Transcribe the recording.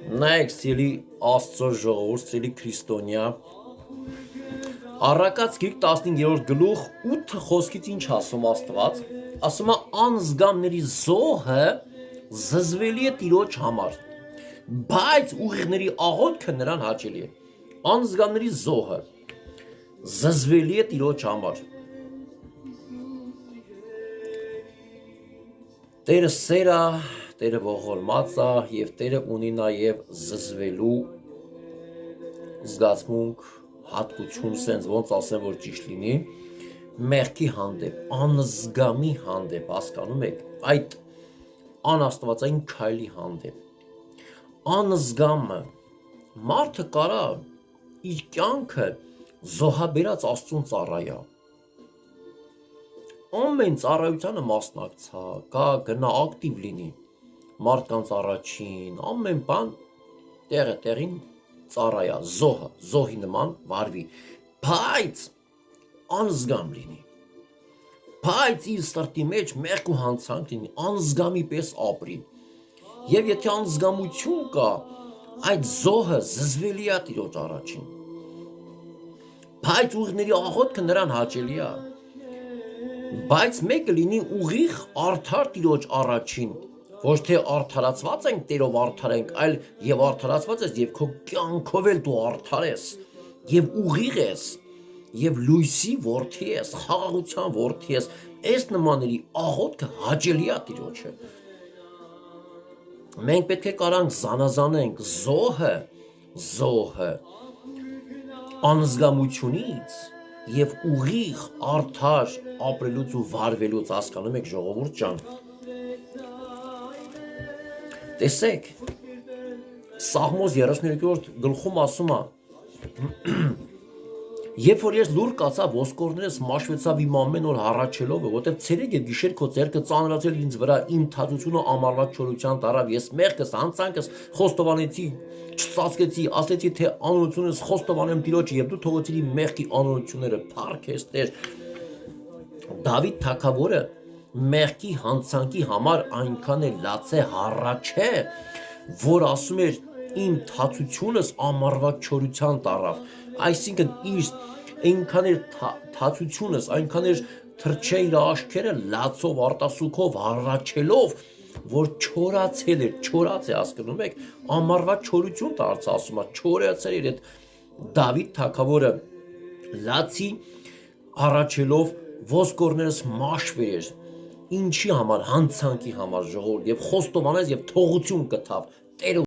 Նայեք, սիրելի Աստծո ժողովուրդ, սիրելի քրիստոնյա, Առակաց գիրք 15-րդ գլուխ 8 խոսքից ինչ ասում Աստված, ասում է անզգամների զոհը զզվելի է Տիրոջ համար, բայց ուղիղների աղոթքը նրան հաճելի է։ Անզգամների զոհը զզվելի է Տիրոջ համար։ Տերը սեր է, Տերը ողորմած է եւ Տերը ունի նաեւ զզվելու զգացմունք, հատկություն, սենց ոնց ասեմ, որ ճիշտ լինի, մեղքի հանդեպ, անզգամի հանդեպ, հասկանում եք, այդ անաստվածային քայլի հանդեպ։ Անզգամը մարդը կարա իր կյանքը զոհաբերած Աստծուն ծառայա։ Ամեն ծառայությանը մասնակցա, կա գնա ակտիվ լինի, մարդկանց առաջին, ամեն բան տեղին ծառայա, զոհի նման վարվի, բայց անզգամ լինի, բայց իր սրտի մեջ մեղք ու հանցանք լինի, անզգամի պես ապրի, եւ եթե անզգամություն կա, այդ զոհը զզվելի է Տիրոջ առաջին, բայց ուղիղների աղոթքը նրան հաճելի է, բայց մեկը լինի ուղիղ արդար Տիրոջ առաջին, ոչ թե արդարացված ենք Տերով արդար ենք, այլ եւ արդարացված ես եւ քո կյանքով էլ դու արդար ես եւ ուղիղ ես եւ լույսի որդի ես, խաղաղության որդի ես, այս նմանների աղոթքը հաճելի է Տիրոջը։ Մենք պետք է կարանք զանազանենք զոհը անզգամությունից եւ ուղիղ արդար ապրելուց ու վարվելուց, հասկանում եք ժողովուրդ ջան։ Տեսեք, Սաղմոս 32-րդ գլխում ասում է. Երբ որ ես լուր կացա, ոսկորներս մաշվեցավ իմ ամեն օր հառաչելով, որտեղ ցերեկ եւ գիշեր քո ձեռքը ծանրացել ինձ վրա, իմ թացությունը ամառվա չորության տարավ, ես մեղքս, հանցանքս խոստովանեցի, չծածկեցի, ասեցի թե անօրությունս խոստովանեմ Տիրոջը եւ դու թողեցիր իմ մեղքի անօրությունները, փառք ես Տեր։ Դավիթ թագավորը մեղքի հանցանքի համար այնքան է լաց է հառաչ է, որ ասում էր իմ թացությունս ամառվա չորության տարավ, այսինքն իր այնքան էր թացությունս, այնքան էր թրջե իր աշքերը լացով, արտասուքով, հառաչելով, որ չորացել էր, չորած է, հասկանում եք, ամառվա չորություն դարձա, ասում է, չորացել էր այդ Դավիթ թագավորը լացի հառաչելով ոսկորներս մաշվեր, ինչի համար, հանցանքի համար ժողովուրդ, եւ խոստովանեց եւ թողություն գտավ, Տերը